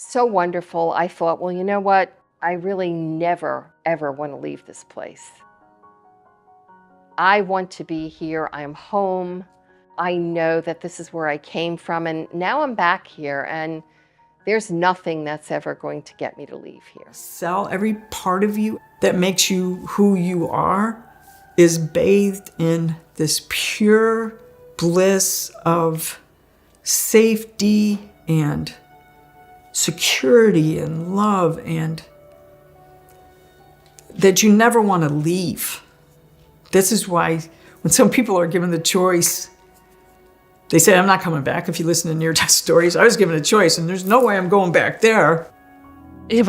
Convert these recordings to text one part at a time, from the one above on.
so wonderful. I thought, well, you know what? I really never, ever want to leave this place. I want to be here. I'm home. I know that this is where I came from, and now I'm back here, and there's nothing that's ever going to get me to leave here. Sal, every part of you that makes you who you are is bathed in this pure bliss of safety and security and love, and that you never want to leave. This is why when some people are given the choice, they say, I'm not coming back. If you listen to near-death stories, I was given a choice and there's no way I'm going back there. If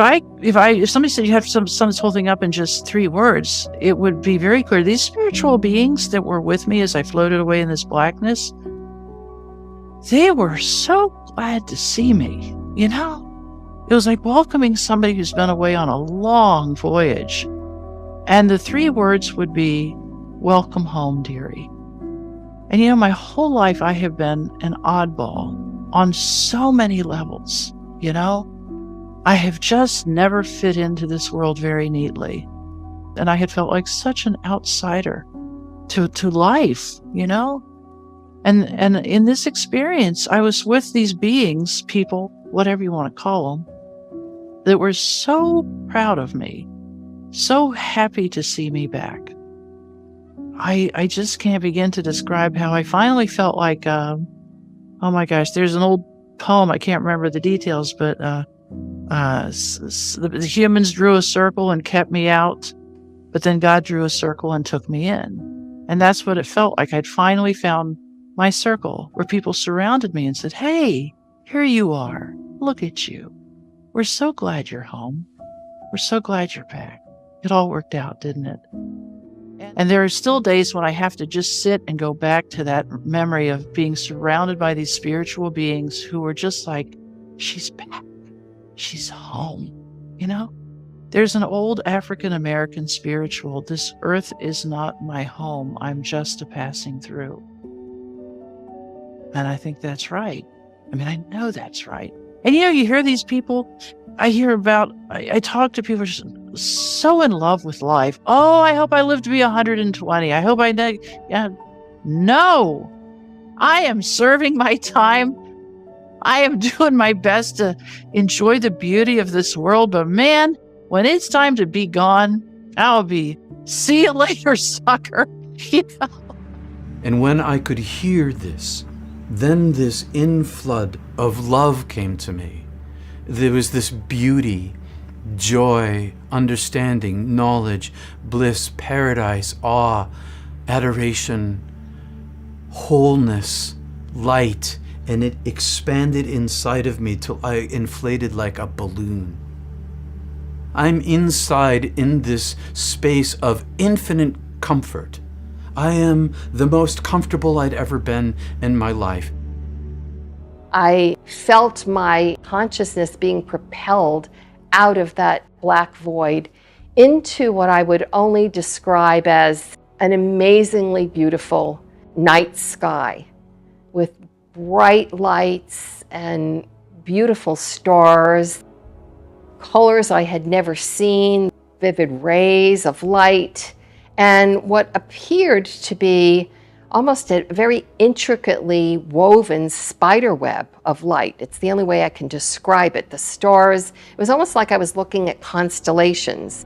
somebody said you have to sum this whole thing up in just 3 words, it would be very clear. These spiritual beings that were with me as I floated away in this blackness, they were so glad to see me, you know? It was like welcoming somebody who's been away on a long voyage. And the 3 words would be, welcome home, dearie. And you know, my whole life I have been an oddball on so many levels, you know? I have just never fit into this world very neatly. And I had felt like such an outsider to life, you know? And in this experience, I was with these beings, people, whatever you want to call them, that were so proud of me, so happy to see me back. I just can't begin to describe how I finally felt like, oh my gosh, there's an old poem, I can't remember the details, but the humans drew a circle and kept me out, but then God drew a circle and took me in. And that's what it felt like. I'd finally found my circle where people surrounded me and said, hey, here you are. Look at you. We're so glad you're home. We're so glad you're back. It all worked out, didn't it? And there are still days when I have to just sit and go back to that memory of being surrounded by these spiritual beings who were just like, she's back. She's home. You know, there's an old African-American spiritual, this earth is not my home. I'm just a passing through. And I think that's right. I mean, I know that's right. And you know, you hear these people, I talk to people just so in love with life. Oh, I hope I live to be 120. I hope no, I am serving my time. I am doing my best to enjoy the beauty of this world. But man, when it's time to be gone, I'll be, see you later, sucker. You know? And when I could hear this, then this inflood of love came to me. There was this beauty, joy, understanding, knowledge, bliss, paradise, awe, adoration, wholeness, light, and it expanded inside of me till I inflated like a balloon. I'm inside in this space of infinite comfort. I am the most comfortable I'd ever been in my life. I felt my consciousness being propelled out of that black void into what I would only describe as an amazingly beautiful night sky with bright lights and beautiful stars, colors I had never seen, vivid rays of light, and what appeared to be almost a very intricately woven spider web of light. It's the only way I can describe it. The stars, it was almost like I was looking at constellations.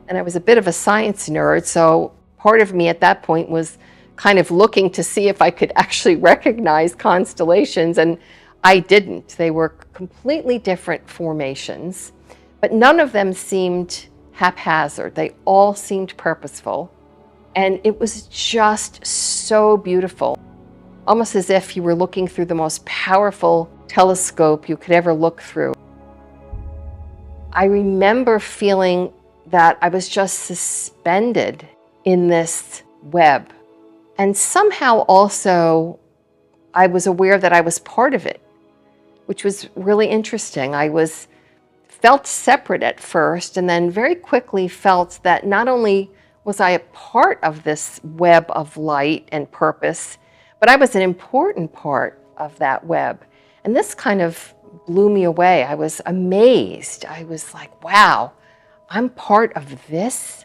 And I was a bit of a science nerd, so part of me at that point was kind of looking to see if I could actually recognize constellations, and I didn't. They were completely different formations, but none of them seemed haphazard. They all seemed purposeful. And it was just so beautiful, almost as if you were looking through the most powerful telescope you could ever look through. I remember feeling that I was just suspended in this web. And somehow also, I was aware that I was part of it, which was really interesting. I felt separate at first, and then very quickly felt that not only was I a part of this web of light and purpose, but I was an important part of that web. And this kind of blew me away. I was amazed. I was like, wow, I'm part of this?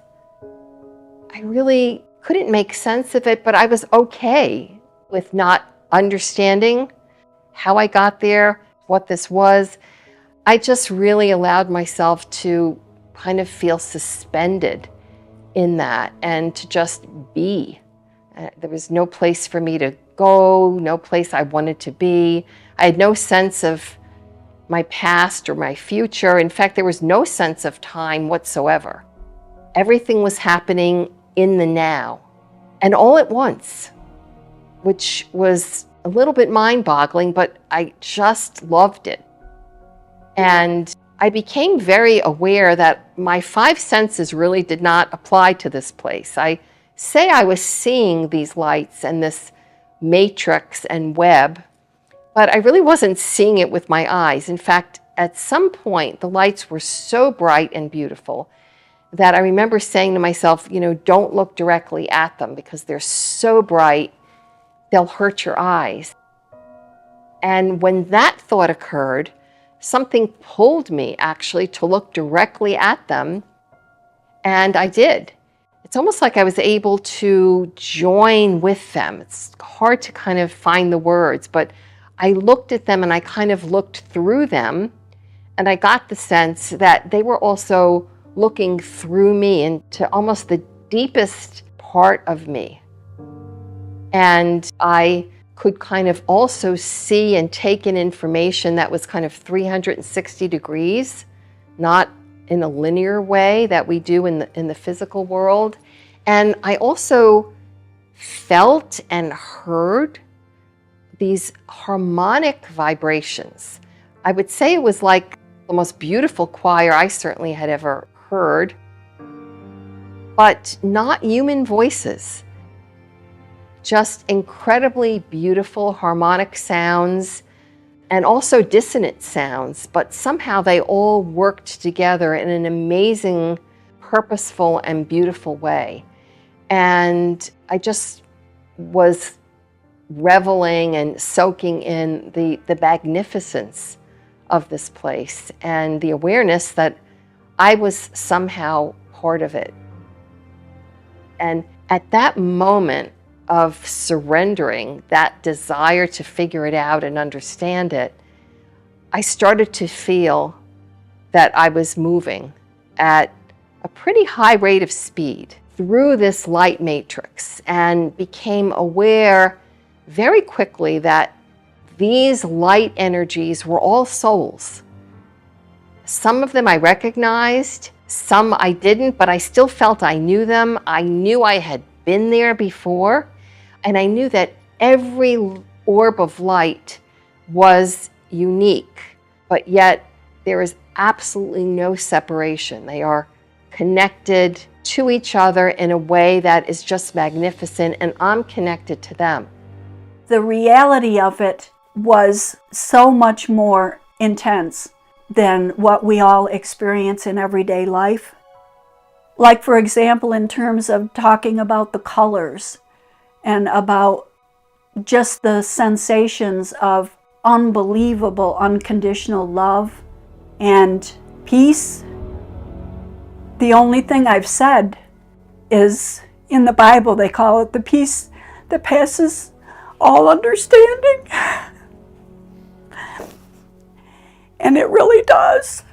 I really couldn't make sense of it, but I was okay with not understanding how I got there, what this was. I just really allowed myself to kind of feel suspended in that and to just be. There was no place for me to go, no place I wanted to be. I had no sense of my past or my future. In fact, there was no sense of time whatsoever. Everything was happening in the now and all at once, which was a little bit mind-boggling, but I just loved it. And I became very aware that my five senses really did not apply to this place. I say I was seeing these lights and this matrix and web, but I really wasn't seeing it with my eyes. In fact, at some point, the lights were so bright and beautiful that I remember saying to myself, don't look directly at them because they're so bright, they'll hurt your eyes. And when that thought occurred, something pulled me actually to look directly at them, and I did. It's almost like I was able to join with them. It's hard to kind of find the words, but I looked at them and I kind of looked through them, and I got the sense that they were also looking through me into almost the deepest part of me. And I could kind of also see and take in information that was kind of 360 degrees, not in a linear way that we do in the physical world. And I also felt and heard these harmonic vibrations. I would say it was like the most beautiful choir I certainly had ever heard, but not human voices. Just incredibly beautiful harmonic sounds and also dissonant sounds, but somehow they all worked together in an amazing, purposeful and beautiful way. And I just was reveling and soaking in the magnificence of this place and the awareness that I was somehow part of it. And at that moment of surrendering that desire to figure it out and understand it, I started to feel that I was moving at a pretty high rate of speed through this light matrix and became aware very quickly that these light energies were all souls. Some of them I recognized, some I didn't, but I still felt I knew them. I knew I had been there before. And I knew that every orb of light was unique, but yet there is absolutely no separation. They are connected to each other in a way that is just magnificent, and I'm connected to them. The reality of it was so much more intense than what we all experience in everyday life. Like, for example, in terms of talking about the colors, and about just the sensations of unbelievable, unconditional love and peace. The only thing I've said is, in the Bible, they call it the peace that passes all understanding. And it really does.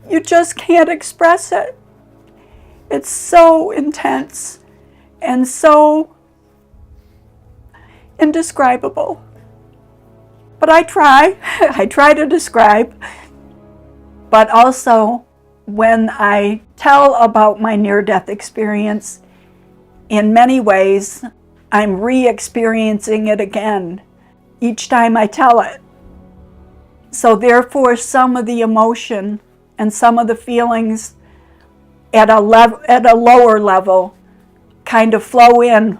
You just can't express it. It's so intense and so indescribable. But I try to describe. But also, when I tell about my near-death experience, in many ways, I'm re-experiencing it again each time I tell it. So therefore, some of the emotion and some of the feelings at a lower level kind of flow in,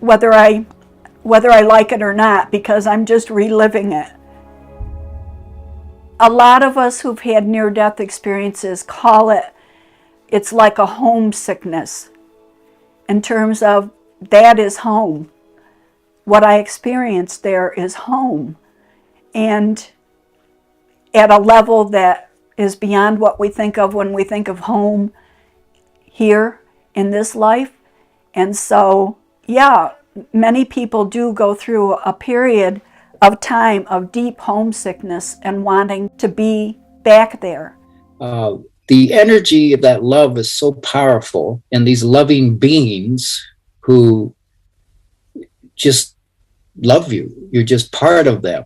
whether I like it or not, because I'm just reliving it. A lot of us who've had near-death experiences call it's like a homesickness, in terms of that is home. What I experienced there is home. And at a level that is beyond what we think of when we think of home here in this life. And so, yeah, many people do go through a period of time of deep homesickness and wanting to be back there. The energy of that love is so powerful, and these loving beings who just love you, you're just part of them,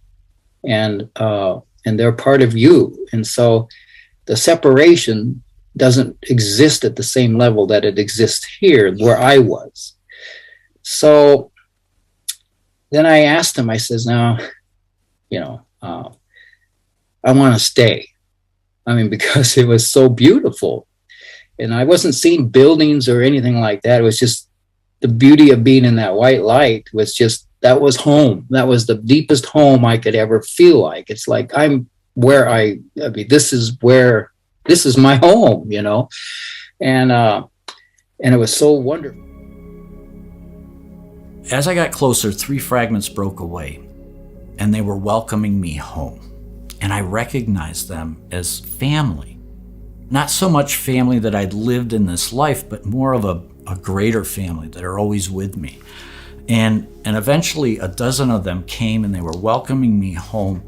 and they're part of you. And so the separation doesn't exist at the same level that it exists here where I was. So then I asked him, I says, now, I want to stay. I mean, because it was so beautiful. And I wasn't seeing buildings or anything like that. It was just the beauty of being in that white light was just, that was home. That was the deepest home I could ever feel like. It's like this is my home, and it was so wonderful. As I got closer, 3 fragments broke away, and they were welcoming me home. And I recognized them as family. Not so much family that I'd lived in this life, but more of a greater family that are always with me. And eventually a dozen of them came, and they were welcoming me home.